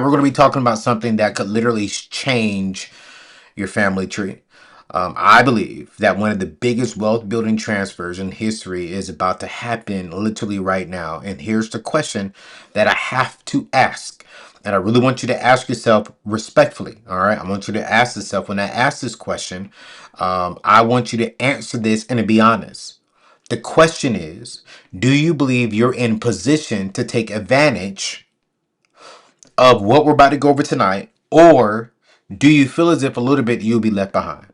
We're going to be talking about something that could literally change your family tree. I believe that one of the biggest wealth building transfers in history is about to happen literally right now. And here's the question that I have to ask. And I really want you to ask yourself respectfully. All right. I want you to ask yourself when I ask this question, I want you to answer this and to be honest. The question is, do you believe you're in position to take advantage of what we're about to go over tonight, or do you feel as if a little bit you'll be left behind?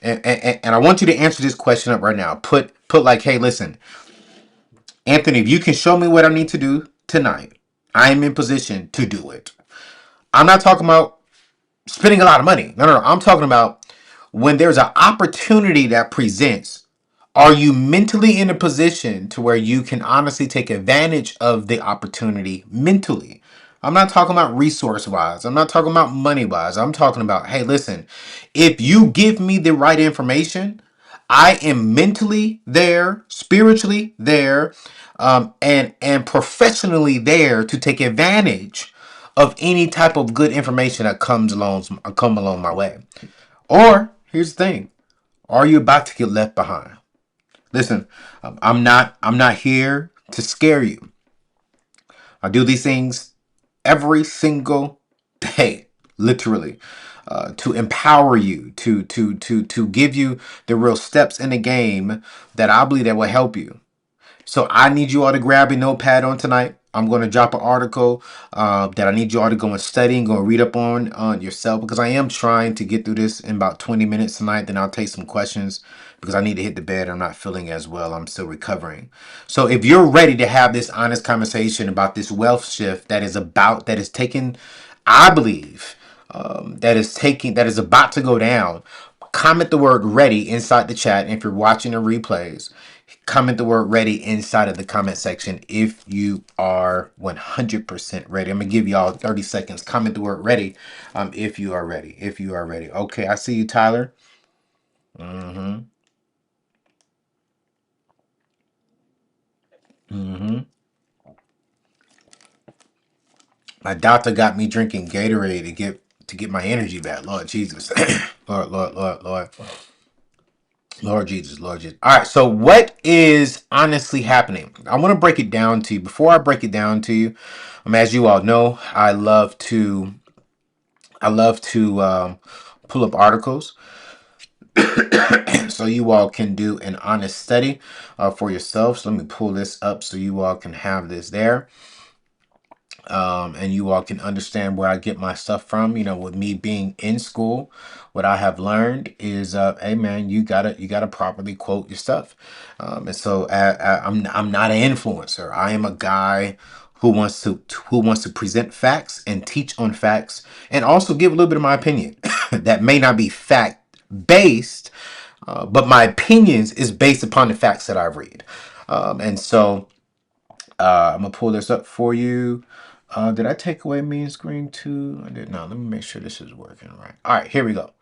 And I want you to answer this question up right now. Put like, hey, listen, Anthony, if you can show me what I need to do tonight, I am in position to do it. I'm not talking about spending a lot of money. No. I'm talking about when there's an opportunity that presents. Are you mentally in a position to where you can honestly take advantage of the opportunity mentally? I'm not talking about resource wise. I'm not talking about money wise. I'm talking about, hey, listen, if you give me the right information, I am mentally there, spiritually there, and professionally there to take advantage of any type of good information that come along my way. Or here's the thing: are you about to get left behind? Listen, I'm not here to scare you. I do these things every single day, literally, to empower you, to give you the real steps in the game that I believe that will help you. So I need you all to grab a notepad on tonight. I'm going to drop an article that I need you all to go and study and go and read up on yourself, because I am trying to get through this in about 20 minutes tonight. Then I'll take some questions because I need to hit the bed. I'm not feeling as well. I'm still recovering. So if you're ready to have this honest conversation about this wealth shift that is taking, I believe, that is about to go down, comment the word ready inside the chat. And if you're watching the replays, comment the word ready inside of the comment section if you are 100% ready. I'm gonna give y'all 30 seconds. Comment the word ready if you are ready. If you are ready. Okay, I see you, Tyler. Mm-hmm. Mm-hmm. My doctor got me drinking Gatorade to get my energy back. Lord Jesus. Lord. Lord Jesus, Lord Jesus. All right, so what is honestly happening? I want to break it down to you. Before I break it down to you, as you all know, I love to pull up articles so you all can do an honest study for yourself. So let me pull this up so you all can have this there. And you all can understand where I get my stuff from. You know, with me being in school, what I have learned is, hey man, you gotta properly quote your stuff. And so I'm not an influencer. I am a guy who wants to present facts and teach on facts, and also give a little bit of my opinion that may not be fact based, but my opinions is based upon the facts that I read. And so I'm gonna pull this up for you. Did I take away main screen too? I did not. Let me make sure this is working right. All right, here we go.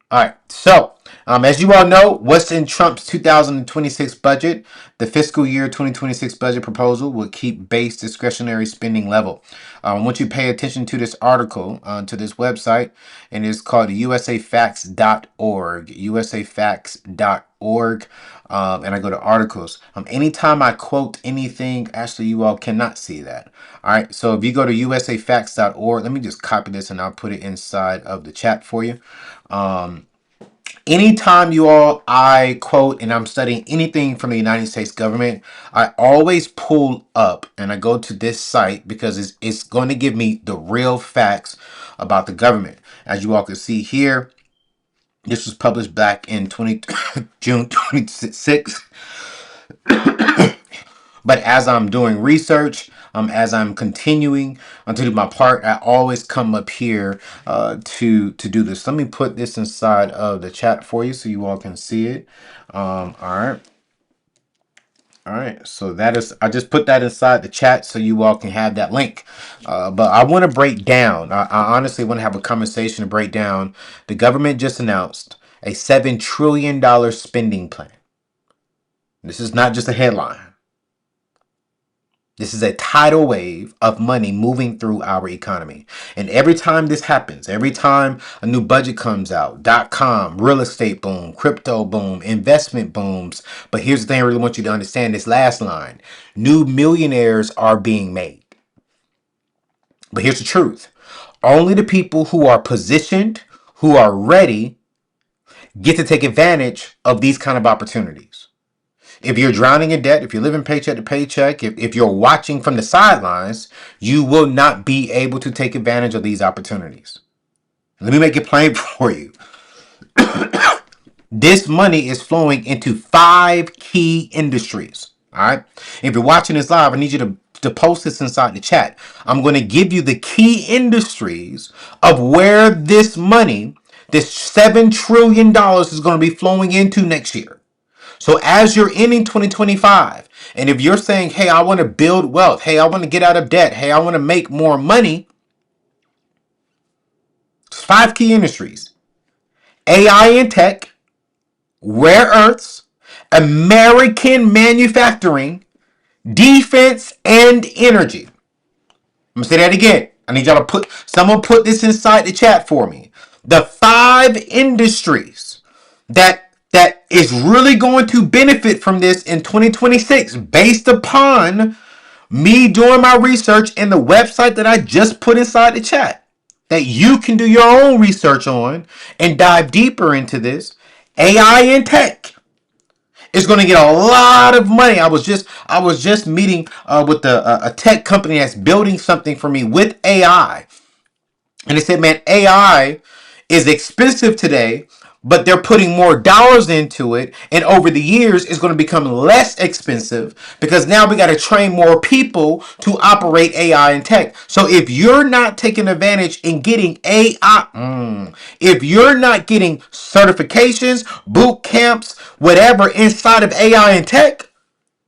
All right, so as you all know, what's in Trump's 2026 budget? The fiscal year 2026 budget proposal will keep base discretionary spending level. I want you to pay attention to this article, to this website, and it's called usafacts.org. usafacts.org. And I go to articles. Anytime I quote anything, actually, you all cannot see that. All right, so if you go to usafacts.org, let me just copy this and I'll put it inside of the chat for you. Anytime you all I quote and I'm studying anything from the United States government, I always pull up and I go to this site because it's going to give me the real facts about the government. As you all can see here, this was published back in June 26th. But as I'm doing research, as I'm continuing to do my part, I always come up here to do this. Let me put this inside of the chat for you so you all can see it. All right. So I just put that inside the chat so you all can have that link. But I want to break down. I honestly want to have a conversation to break down. The government just announced a $7 trillion spending plan. This is not just a headline. This is a tidal wave of money moving through our economy. And every time this happens, every time a new budget comes out, .com, real estate boom, crypto boom, investment booms. But here's the thing I really want you to understand this last line. New millionaires are being made. But here's the truth. Only the people who are positioned, who are ready, get to take advantage of these kind of opportunities. If you're drowning in debt, if you're living paycheck to paycheck, if you're watching from the sidelines, you will not be able to take advantage of these opportunities. Let me make it plain for you. This money is flowing into 5 key industries. All right. If you're watching this live, I need you to post this inside the chat. I'm going to give you the key industries of where this money, this $7 trillion is going to be flowing into next year. So as you're ending 2025, and if you're saying, hey, I want to build wealth, hey, I want to get out of debt, hey, I want to make more money, 5 key industries: AI and tech, rare earths, American manufacturing, defense, and energy. I'm gonna say that again. I need y'all to someone put this inside the chat for me. The 5 industries that is really going to benefit from this in 2026 based upon me doing my research in the website that I just put inside the chat that you can do your own research on and dive deeper into this. AI and tech is going to get a lot of money. I was just meeting with a tech company that's building something for me with AI, and they said, man, AI is expensive today, but they're putting more dollars into it. And over the years, it's going to become less expensive because now we got to train more people to operate AI and tech. So if you're not taking advantage in getting AI, if you're not getting certifications, boot camps, whatever inside of AI and tech,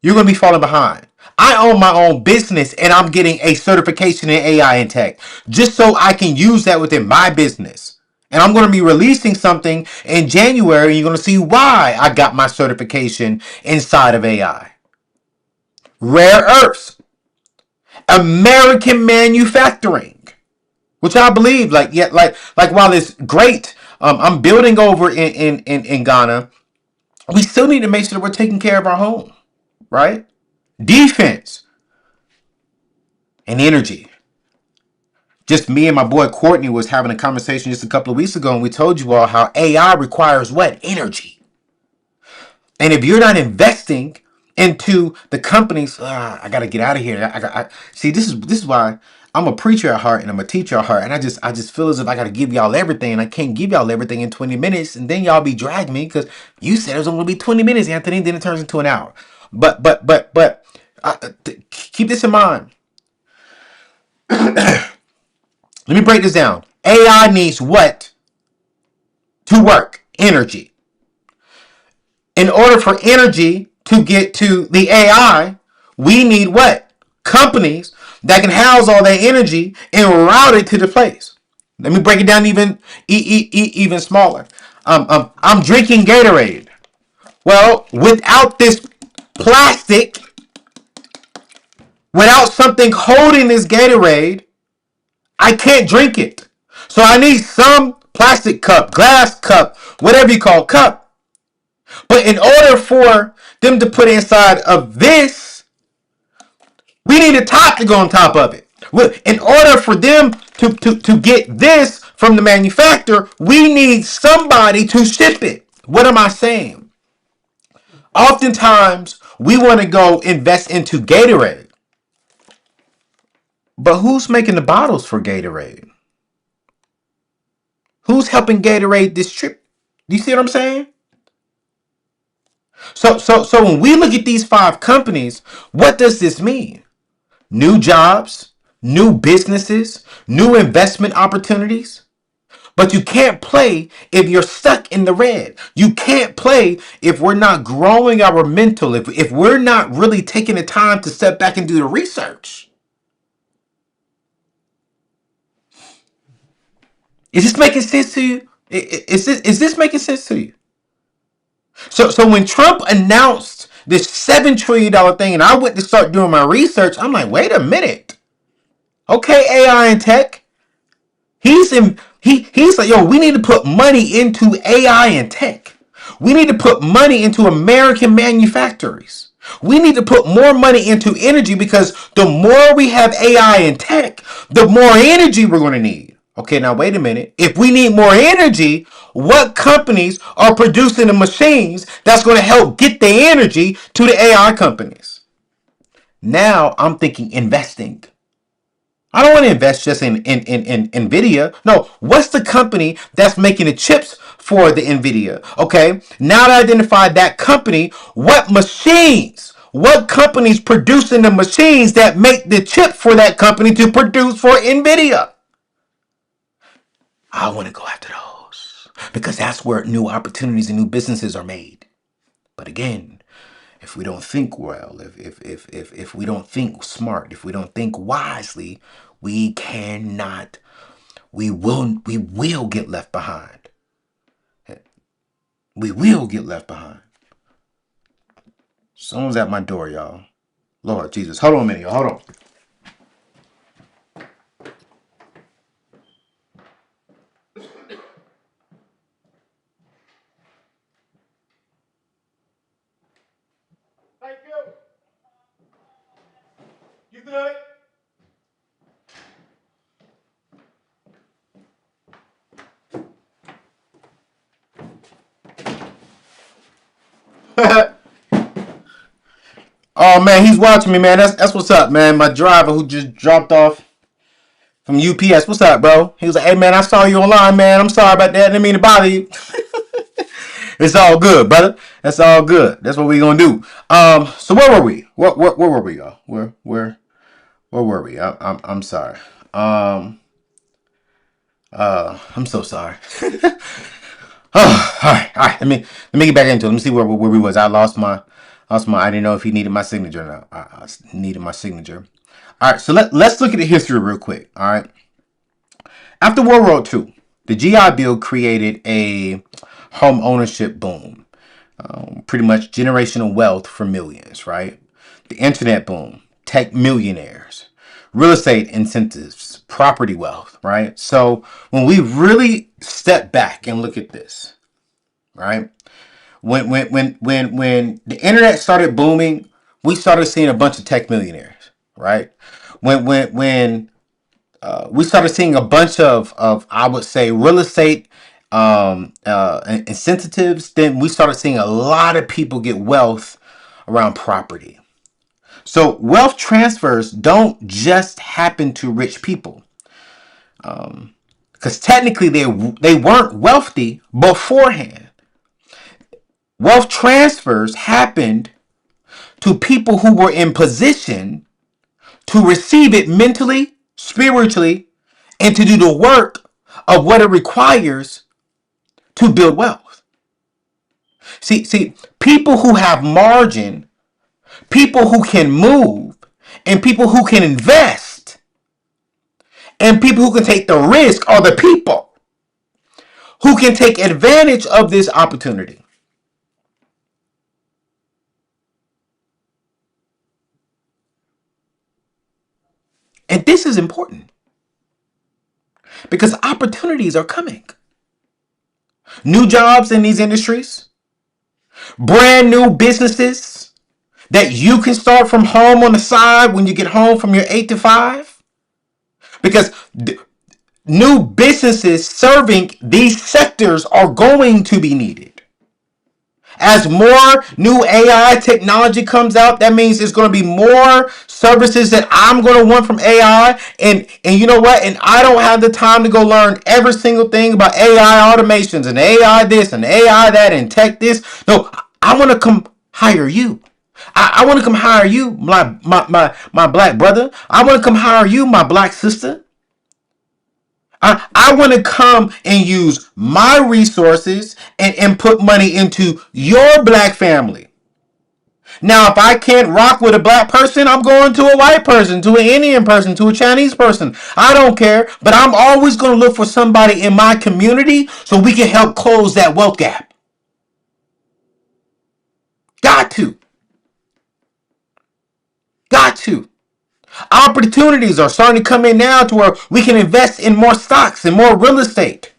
you're going to be falling behind. I own my own business and I'm getting a certification in AI and tech just so I can use that within my business. And I'm going to be releasing something in January and you're going to see why I got my certification inside of AI. Rare earths, American manufacturing, which I believe like while it's great, I'm building over in Ghana, we still need to make sure that we're taking care of our home, right? Defense and energy. Just me and my boy Courtney was having a conversation just a couple of weeks ago, and we told you all how AI requires what? Energy. And if you're not investing into the companies, I got to get out of here. See, this is why I'm a preacher at heart and I'm a teacher at heart, and I just feel as if I got to give y'all everything, and I can't give y'all everything in 20 minutes, and then y'all be dragging me because you said it was only going to be 20 minutes, Anthony. Then it turns into an hour. But keep this in mind. Let me break this down. AI needs what to work? Energy. In order for energy to get to the AI, we need what? Companies that can house all that energy and route it to the place. Let me break it down even smaller. I'm drinking Gatorade. Well, without this plastic, without something holding this Gatorade, I can't drink it. So I need some plastic cup, glass cup, whatever you call cup. But in order for them to put inside of this, we need a top to go on top of it. In order for them to get this from the manufacturer, we need somebody to ship it. What am I saying? Oftentimes, we want to go invest into Gatorade. But who's making the bottles for Gatorade? Who's helping Gatorade distribute? Do you see what I'm saying? So when we look at these 5 companies, what does this mean? New jobs, new businesses, new investment opportunities. But you can't play if you're stuck in the red. You can't play if we're not growing our mental, if we're not really taking the time to step back and do the research. Is this making sense to you? Is this making sense to you? So when Trump announced this $7 trillion thing, and I went to start doing my research. I'm like, wait a minute. Okay, AI and tech. He's like, yo, we need to put money into AI and tech. We need to put money into American manufacturers. We need to put more money into energy because the more we have AI and tech, the more energy we're going to need. Okay, now wait a minute. If we need more energy, what companies are producing the machines that's going to help get the energy to the AI companies? Now I'm thinking investing. I don't want to invest just in NVIDIA. No, what's the company that's making the chips for the NVIDIA? Okay, now that I identified that company, what machines, what companies producing the machines that make the chip for that company to produce for NVIDIA? I want to go after those because that's where new opportunities and new businesses are made. But again, if we don't think well, if we don't think smart, if we don't think wisely, we cannot, we will get left behind. We will get left behind. Someone's at my door, y'all. Lord Jesus. Hold on a minute, y'all. Hold on. Thank you. You good? Oh man, he's watching me, man. That's what's up, man. My driver who just dropped off from UPS. What's up, bro? He was like, "Hey man, I saw you online, man. I'm sorry about that. Didn't mean to bother you." It's all good, brother. That's all good. That's what we gonna do. So where were we? Where were we, y'all? Where were we? I'm sorry. I'm so sorry. All right. Let me get back into it. Let me see where we was. I lost my. I didn't know if he needed my signature or not. I needed my signature. All right. So let's look at the history real quick. All right. After World War II, the GI Bill created a home ownership boom. Pretty much generational wealth for millions, right? The internet boom, tech millionaires, real estate incentives, property wealth, right? So when we really step back and look at this, right? When the internet started booming, we started seeing a bunch of tech millionaires, right? When we started seeing a bunch of I would say real estate incentives, then we started seeing a lot of people get wealth around property. So wealth transfers don't just happen to rich people, because technically they weren't wealthy beforehand. Wealth transfers happened to people who were in position to receive it mentally, spiritually, and to do the work of what it requires to build wealth. See, people who have margin, people who can move, and people who can invest, and people who can take the risk are the people who can take advantage of this opportunity. And this is important because opportunities are coming. New jobs in these industries, brand new businesses that you can start from home on the side when you get home from your 8 to 5. Because new businesses serving these sectors are going to be needed. As more new AI technology comes out, that means there's going to be more services that I'm going to want from AI. And you know what? And I don't have the time to go learn every single thing about AI automations and AI this and AI that and tech this. No, I want to come hire you. I want to come hire you, my black brother. I want to come hire you, my black sister. I want to come and use my resources and put money into your black family. Now, if I can't rock with a black person, I'm going to a white person, to an Indian person, to a Chinese person. I don't care, but I'm always going to look for somebody in my community so we can help close that wealth gap. Got to. Got to. Opportunities are starting to come in now to where we can invest in more stocks and more real estate.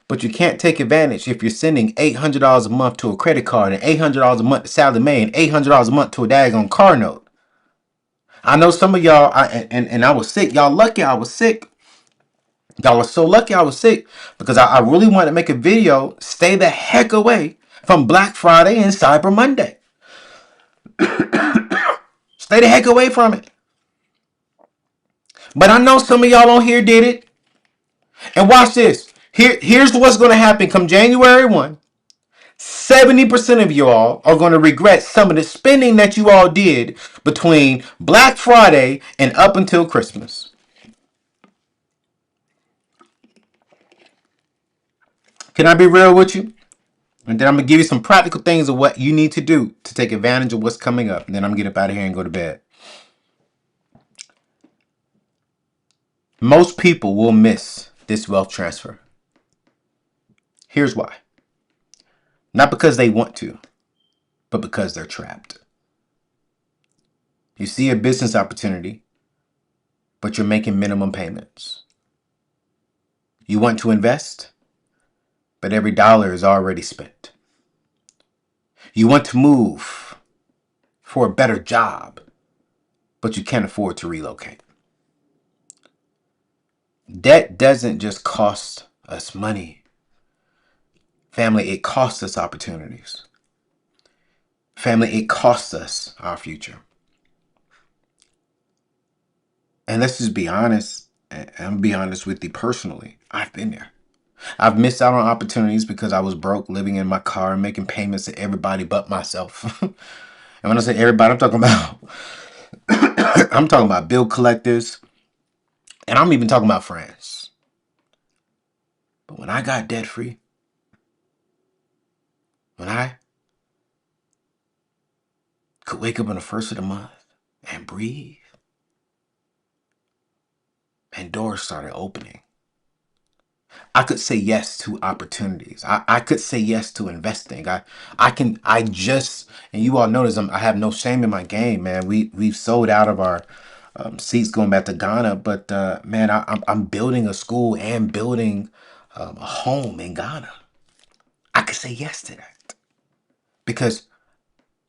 But you can't take advantage if you're sending $800 a month to a credit card and $800 a month to Sally Mae and $800 a month to a daggone car note. I know some of y'all, and I was sick. Y'all lucky I was sick. Y'all are so lucky I was sick because I really wanted to make a video. Stay the heck away from Black Friday and Cyber Monday. Stay the heck away from it. But I know some of y'all on here did it. And watch this. Here's what's going to happen come January 1. 70% of you all are going to regret some of the spending that you all did between Black Friday and up until Christmas. Can I be real with you? And then I'm going to give you some practical things of what you need to do to take advantage of what's coming up. And then I'm going to get up out of here and go to bed. Most people will miss this wealth transfer. Here's why. Not because they want to, but because they're trapped. You see a business opportunity, but you're making minimum payments. You want to invest, but every dollar is already spent. You want to move for a better job, but you can't afford to relocate. Debt doesn't just cost us money. Family, it costs us opportunities. Family, it costs us our future. And let's just be honest, and I'm be honest with you personally. I've been there. I've missed out on opportunities because I was broke, living in my car, and making payments to everybody but myself. And when I say everybody, I'm talking about bill collectors, and I'm even talking about friends. But when I got debt free, when I could wake up on the first of the month and breathe, and doors started opening. I could say yes to opportunities. I could say yes to investing. And you all notice I have no shame in my game, man. We've sold out of our seats going back to Ghana, but man, I'm building a school and building a home in Ghana. I could say yes to that because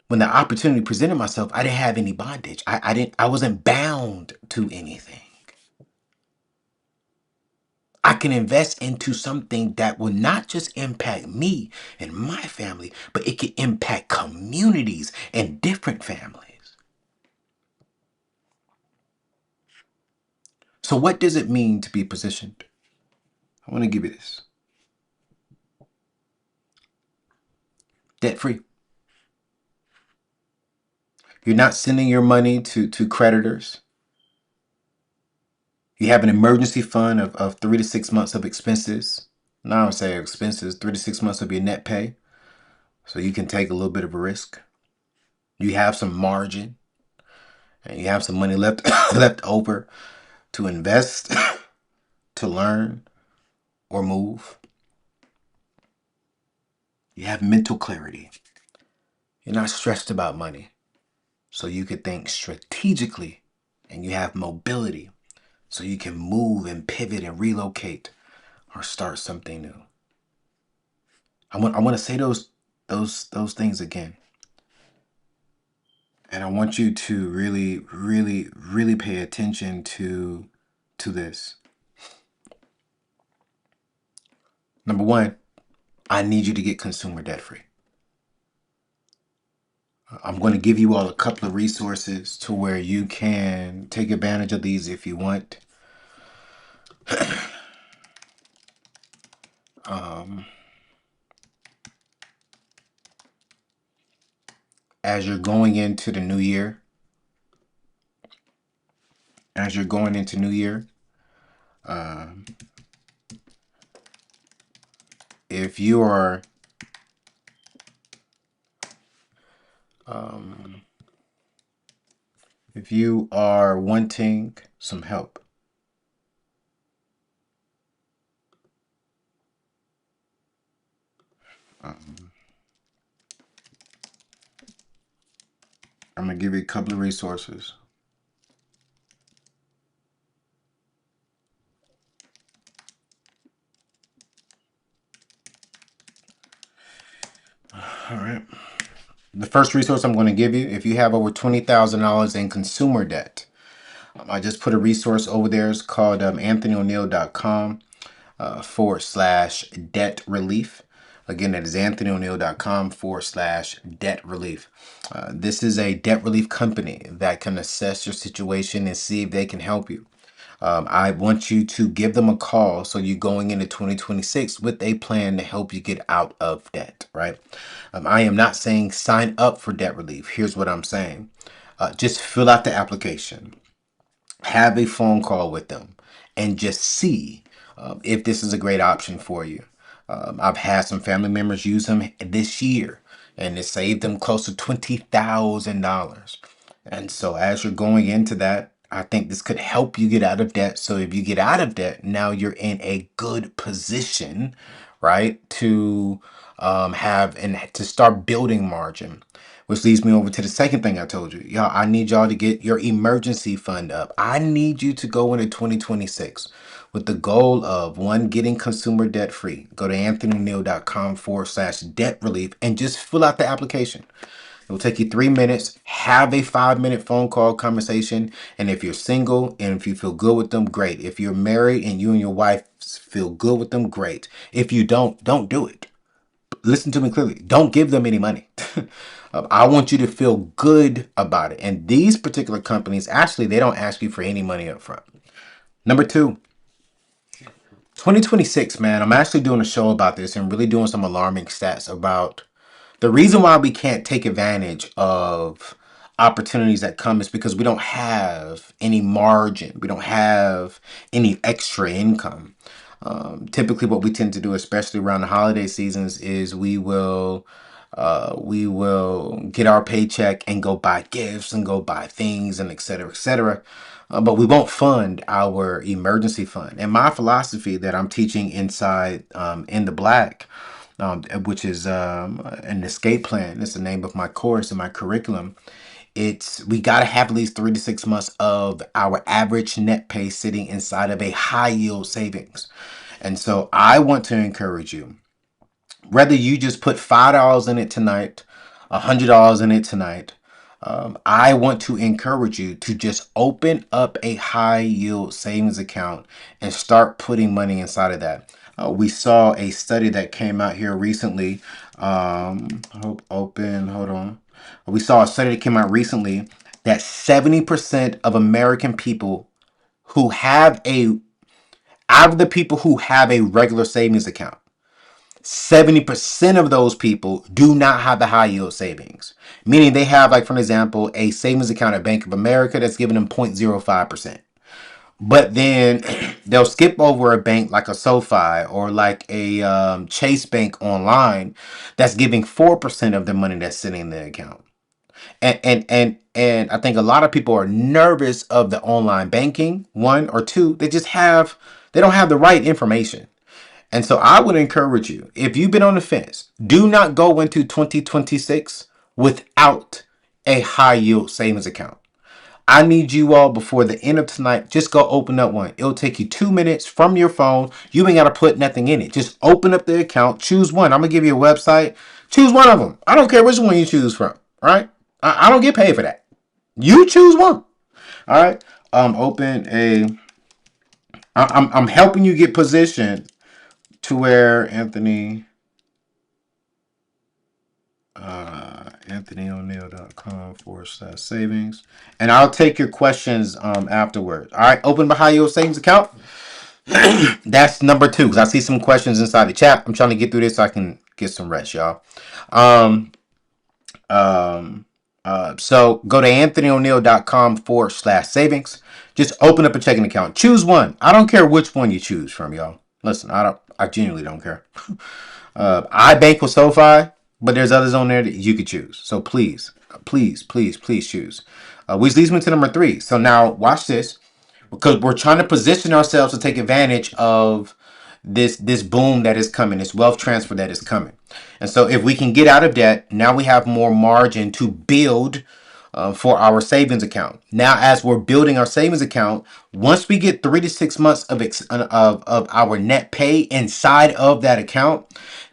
when the opportunity presented myself, I didn't have any bondage. I wasn't bound to anything. I can invest into something that will not just impact me and my family, but it can impact communities and different families. So what does it mean to be positioned? I want to give you this. Debt free. You're not sending your money to creditors. You have an emergency fund of 3 to 6 months of expenses. Now I would say expenses, 3 to 6 months of your net pay. So you can take a little bit of a risk. You have some margin and you have some money left left over to invest, to learn, or move. You have mental clarity. You're not stressed about money. So you could think strategically, and you have mobility. So you can move and pivot and relocate or start something new. I want to say those things again. And I want you to really, really, really pay attention to this. Number one, I need you to get consumer debt free. I'm going to give you all a couple of resources to where you can take advantage of these if you want. As you're going into the new year, as you're going into new year, if you are if you are wanting some help, I'm gonna give you a couple of resources. All right. The first resource I'm going to give you, if you have over $20,000 in consumer debt, I just put a resource over there. It's called anthonyoneil.com / debt relief. Again, that is anthonyoneil.com / debt relief. This is a debt relief company that can assess your situation and see if they can help you. I want you to give them a call so you're going into 2026 with a plan to help you get out of debt, right? I am not saying sign up for debt relief. Here's what I'm saying. Just fill out the application, have a phone call with them, and just see if this is a great option for you. I've had some family members use them this year, and it saved them close to $20,000. And so, as you're going into that, I think this could help you get out of debt. So, if you get out of debt, now you're in a good position, right, to have and to start building margin. Which leads me over to the second thing I told you. Y'all, I need y'all to get your emergency fund up. I need you to go into 2026 with the goal of one, getting consumer debt free. Go to anthonyoneil.com / debt relief and just fill out the application. It will take you 3 minutes. Have a 5-minute phone call conversation. And if you're single and if you feel good with them, great. If you're married and you and your wife feel good with them, great. If you don't do it. Listen to me clearly. Don't give them any money. I want you to feel good about it. And these particular companies, actually, they don't ask you for any money up front. Number two, 2026, man, I'm actually doing a show about this and really doing some alarming stats about the reason why we can't take advantage of opportunities that come is because we don't have any margin. We don't have any extra income. Typically, what we tend to do, especially around the holiday seasons, is we will get our paycheck and go buy gifts and go buy things and et cetera, et cetera. But we won't fund our emergency fund. And my philosophy that I'm teaching inside in the Black, which is an escape plan. It's the name of my course and my curriculum. It's we got to have at least 3 to 6 months of our average net pay sitting inside of a high yield savings. And so I want to encourage you, whether you just put $5 in it tonight, $100 in it tonight, I want to encourage you to just open up a high yield savings account and start putting money inside of that. We saw a study that came out here recently. Hold on. We saw a study that came out recently that 70% of American people who have out of the people who have a regular savings account, 70% of those people do not have the high yield savings. Meaning they have, like, for example, a savings account at Bank of America that's giving them 0.05%. But then they'll skip over a bank like a SoFi or like a Chase Bank online that's giving 4% of the money that's sitting in the account. And I think a lot of people are nervous of the online banking, one, or two, they don't have the right information. And so I would encourage you, if you've been on the fence, do not go into 2026 without a high yield savings account. I need you all before the end of tonight, just go open up one. It'll take you 2 minutes from your phone. You ain't got to put nothing in it. Just open up the account, choose one. I'm going to give you a website. Choose one of them. I don't care which one you choose from, right? I don't get paid for that. You choose one. All right. Open a. I'm helping you get positioned to where anthonyoneil.com / savings. And I'll take your questions afterwards. All right, open behind your savings account. That's number two, because I see some questions inside the chat. I'm trying to get through this so I can get some rest, y'all. So go to anthonyoneil.com / savings. Just open up a checking account. Choose one. I don't care which one you choose from, y'all. Listen, I genuinely don't care. I bank with SoFi, but there's others on there that you could choose. So please, please, please, please choose. Which leads me to number three. So now watch this, because we're trying to position ourselves to take advantage of this boom that is coming, this wealth transfer that is coming. And so if we can get out of debt, now we have more margin to build for our savings account. Now, as we're building our savings account, once we get 3 to 6 months of our net pay inside of that account,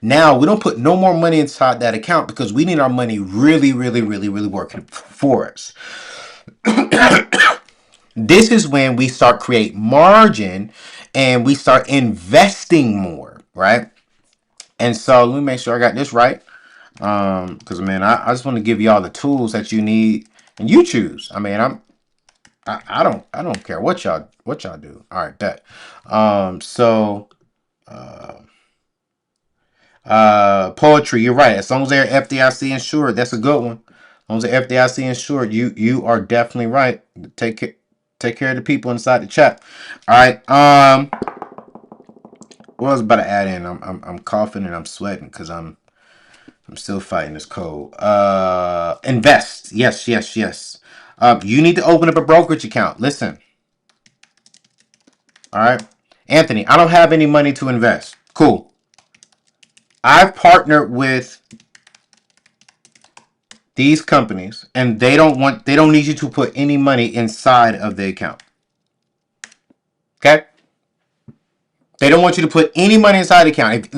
now we don't put no more money inside that account because we need our money really, really, really, really working for us. This is when we start create margin and we start investing more, right? And so let me make sure I got this right. Because man, I just want to give y'all the tools that you need, and you choose. I mean, I don't care what y'all do. All right, that. So poetry, you're right. As long as they're FDIC insured, that's a good one. As long as they're FDIC insured, you are definitely right. Take care of the people inside the chat. All right. What I was about to add in, I'm coughing and I'm sweating because I'm still fighting this cold. Invest. Yes, yes, yes. You need to open up a brokerage account. Listen. All right. Anthony, I don't have any money to invest. Cool. I've partnered with these companies and they don't need you to put any money inside of the account. Okay? They don't want you to put any money inside the account.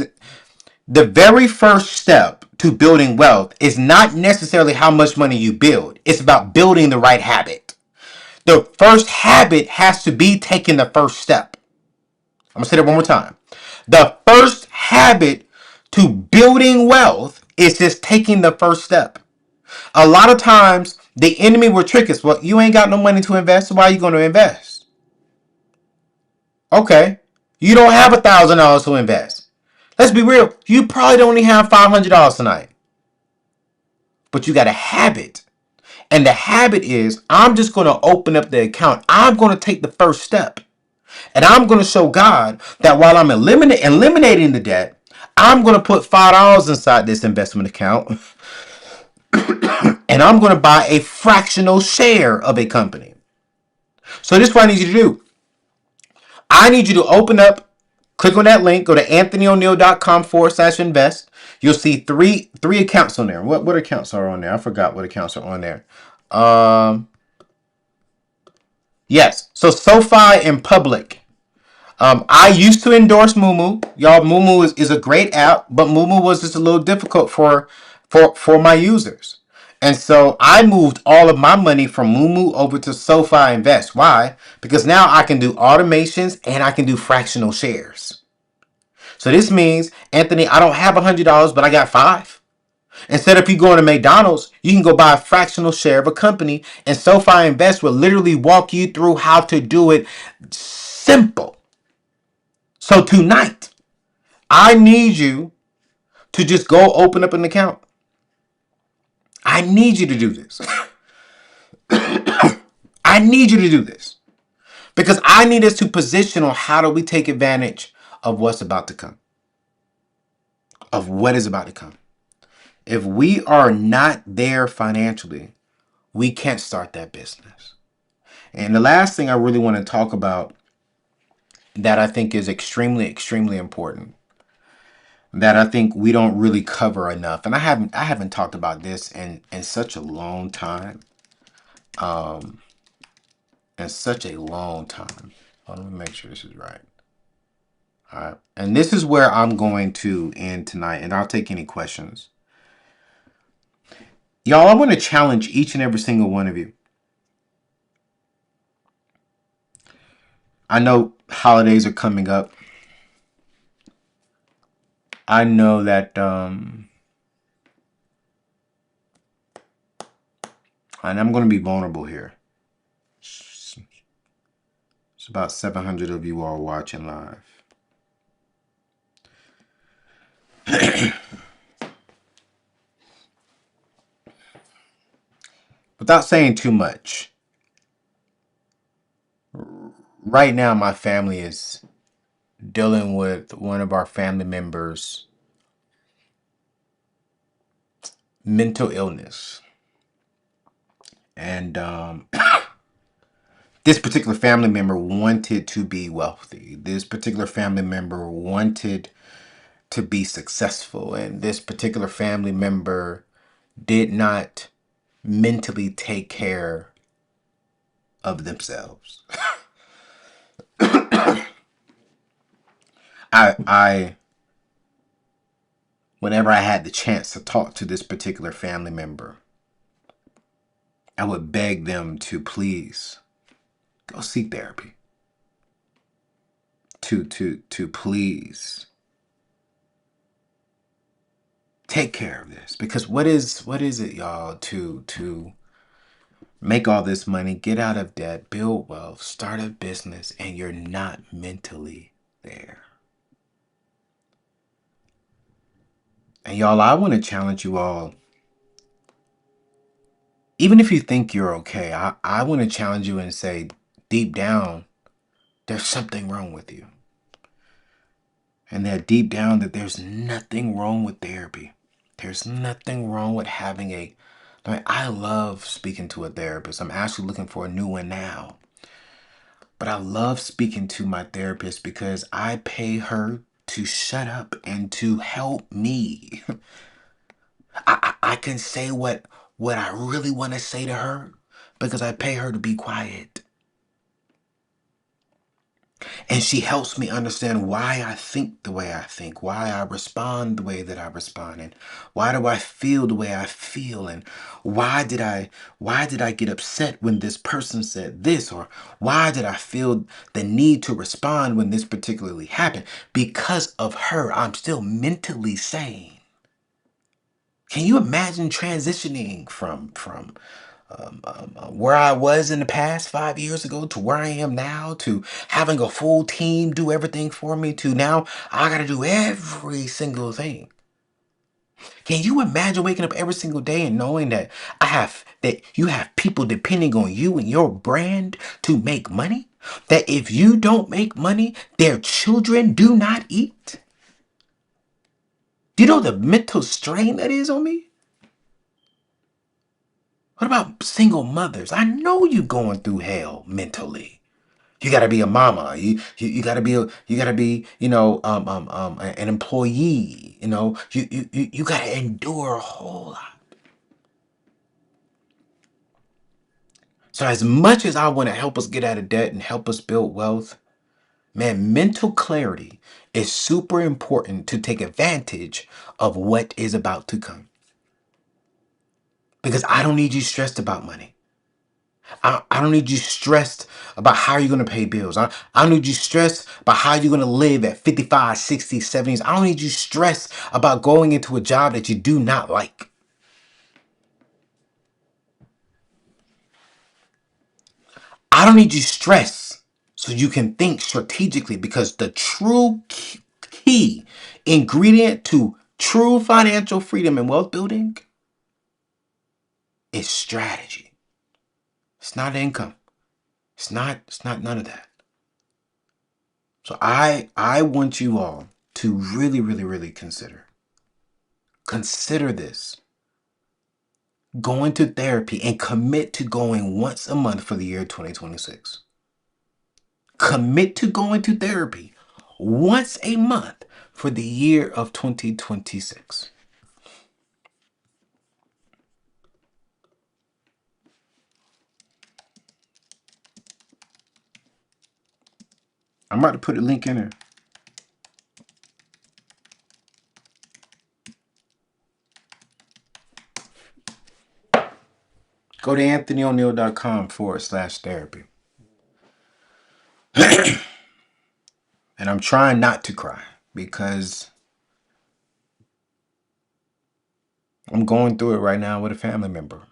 The very first step to building wealth is not necessarily how much money you build. It's about building the right habit. The first habit has to be taking the first step. I'm going to say that one more time. The first habit to building wealth is just taking the first step. A lot of times, the enemy will trick us. Well, you ain't got no money to invest, so why are you going to invest? Okay. You don't have $1,000 to invest. Let's be real. You probably only have $500 tonight. But you got a habit. And the habit is, I'm just going to open up the account. I'm going to take the first step. And I'm going to show God that while I'm eliminating the debt, I'm going to put $5 inside this investment account. And I'm going to buy a fractional share of a company. So this is what I need you to do. I need you to open up, click on that link, go to anthonyoneal.com/invest. You'll see three accounts on there. What accounts are on there? I forgot what accounts are on there. Yes. So SoFi and Public. I used to endorse Moomoo. Y'all, Moomoo is a great app, but Moomoo was just a little difficult for my users. And so I moved all of my money from Moomoo over to SoFi Invest. Why? Because now I can do automations and I can do fractional shares. So this means, Anthony, I don't have $100, but I got five. Instead of you going to McDonald's, you can go buy a fractional share of a company, and SoFi Invest will literally walk you through how to do it simple. So tonight, I need you to just go open up an account. I need you to do this. I need you to do this. Because I need us to position on how do we take advantage of what's about to come. Of what is about to come. If we are not there financially, we can't start that business. And the last thing I really want to talk about that I think is extremely, extremely important, that I think we don't really cover enough, and I haven't talked about this in such a long time. In such a long time. Let me make sure this is right. All right. And this is where I'm going to end tonight, and I'll take any questions. Y'all, I want to challenge each and every single one of you. I know holidays are coming up. I know that and I'm going to be vulnerable here. It's about 700 of you all watching live. Without saying too much, right now my family is dealing with one of our family members' mental illness. And this particular family member wanted to be wealthy. This particular family member wanted to be successful. And this particular family member did not mentally take care of themselves. I whenever I had the chance to talk to this particular family member, I would beg them to please go seek therapy. To please take care of this. Because what is it, y'all, to make all this money, get out of debt, build wealth, start a business, and you're not mentally there. And y'all, I want to challenge you all. Even if you think you're okay, I want to challenge you and say, deep down, there's something wrong with you. And that deep down that there's nothing wrong with therapy. There's nothing wrong with having I love speaking to a therapist. I'm actually looking for a new one now. But I love speaking to my therapist because I pay her to shut up and to help me. I can say what I really want to say to her because I pay her to be quiet. And she helps me understand why I think the way I think, why I respond the way that I respond, and why do I feel the way I feel, and why did I get upset when this person said this, or why did I feel the need to respond when this particularly happened? Because of her, I'm still mentally sane. Can you imagine transitioning from where I was in the past 5 years ago to where I am now, to having a full team do everything for me, to now I got to do every single thing? Can you imagine waking up every single day and knowing that you have people depending on you and your brand to make money? That if you don't make money, their children do not eat? Do you know the mental strain that is on me? What about single mothers? I know you going through hell mentally. You got to be a mama. You got to be an employee. You got to endure a whole lot. So as much as I want to help us get out of debt and help us build wealth, man, mental clarity is super important to take advantage of what is about to come. Because I don't need you stressed about money. I don't need you stressed about how you're going to pay bills. I don't need you stressed about how you're going to live at 55, 60, 70s. I don't need you stressed about going into a job that you do not like. I don't need you stressed so you can think strategically, because the true key ingredient to true financial freedom and wealth building is strategy. It's not income. It's not none of that. So I want you all to really, really, really consider this. Going to therapy and commit to going once a month for the year 2026. Commit to going to therapy once a month for the year of 2026. I'm about to put a link in there. Go to anthonyoneal.com/therapy. And I'm trying not to cry because I'm going through it right now with a family member.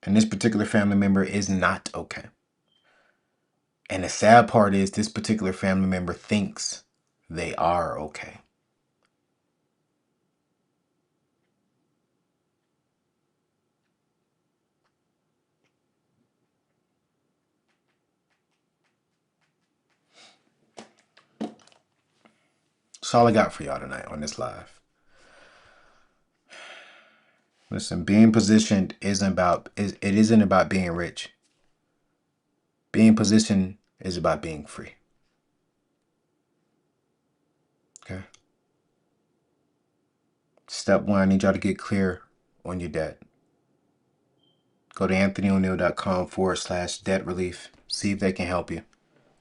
And this particular family member is not okay. And the sad part is this particular family member thinks they are okay. That's all I got for y'all tonight on this live. Listen, being positioned it isn't about being rich. Being positioned is about being free. Okay? Step one, I need y'all to get clear on your debt. Go to anthonyoneal.com/debt relief. See if they can help you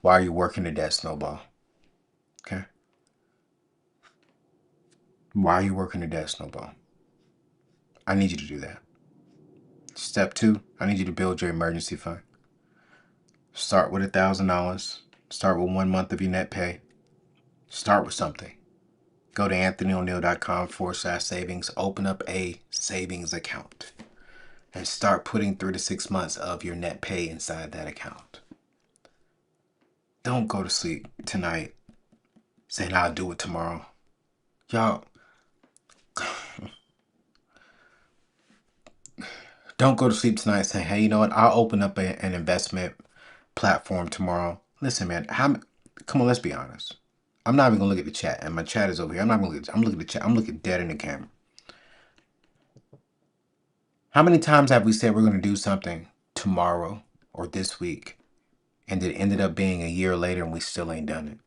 while you're working the debt snowball. Okay? While you're working the debt snowball. I need you to do that. Step 2, I need you to build your emergency fund. Start with $1,000. Start with 1 month of your net pay. Start with something. Go to anthonyoneal.com/savings. Open up a savings account and start putting 3 to 6 months of your net pay inside that account. Don't go to sleep tonight saying I'll do it tomorrow. Y'all, don't go to sleep tonight saying, hey, you know what? I'll open up an investment platform tomorrow. Listen, man, come on, let's be honest. I'm not even gonna look at the chat, and my chat is over here. I'm not gonna look at I'm looking at the chat. I'm looking dead in the camera. How many times have we said we're gonna do something tomorrow or this week, and it ended up being a year later and we still ain't done it?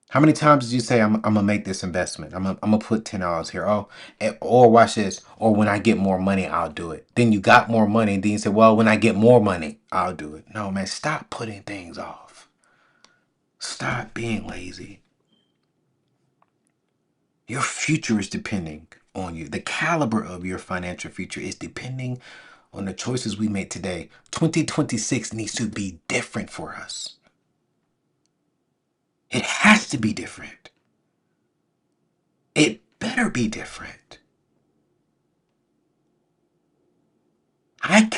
How many times did you say I'm gonna make this investment? I'm gonna put $10 here. Oh, or watch this. Or when I get more money, I'll do it. Then you got more money, and then you say, well, when I get more money, I'll do it. No, man, stop putting things off. Stop being lazy. Your future is depending on you. The caliber of your financial future is depending on the choices we make today. 2026 needs to be different for us. It has to be different. It better be different. I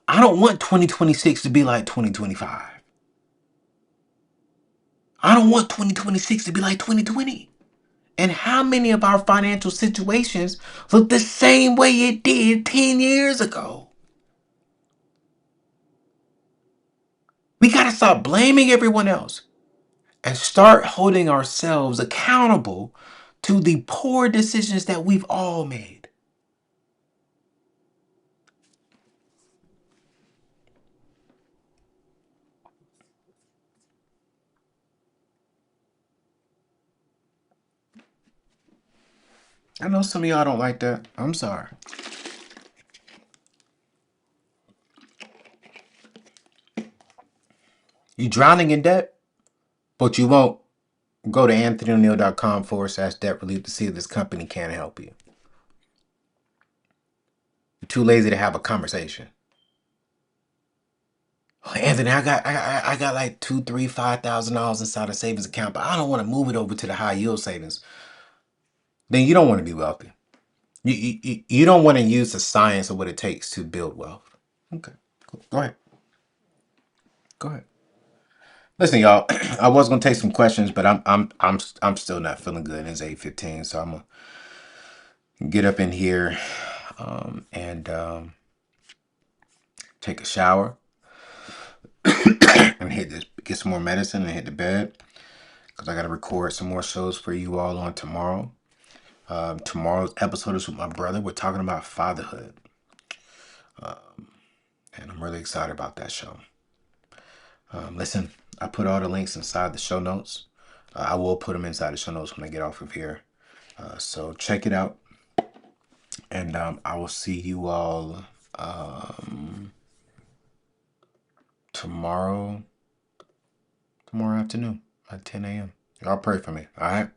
don't want 2026 to be like 2025. I don't want 2026 to be like 2020. And how many of our financial situations look the same way it did 10 years ago? We got to stop blaming everyone else and start holding ourselves accountable to the poor decisions that we've all made. I know some of y'all don't like that. I'm sorry. You drowning in debt, but you won't go to anthonyoneal.com/debt relief to see if this company can help you. You're too lazy to have a conversation. Oh, Anthony, I got like $2, $3, $5,000 inside a savings account, but I don't want to move it over to the high yield savings. Then you don't want to be wealthy. You don't want to use the science of what it takes to build wealth. Okay, cool. Go ahead. Go ahead. Listen, y'all. I was gonna take some questions, but I'm still not feeling good. It's 8:15, so I'm gonna get up in here and take a shower and get some more medicine and hit the bed because I gotta record some more shows for you all on tomorrow. Tomorrow's episode is with my brother. We're talking about fatherhood, and I'm really excited about that show. Listen, I put all the links inside the show notes. I will put them inside the show notes when I get off of here. So check it out. And I will see you all tomorrow afternoon at 10 a.m. Y'all pray for me, all right?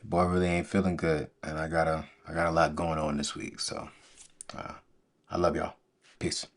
The boy really ain't feeling good, and I got a lot going on this week. So I love y'all. Peace.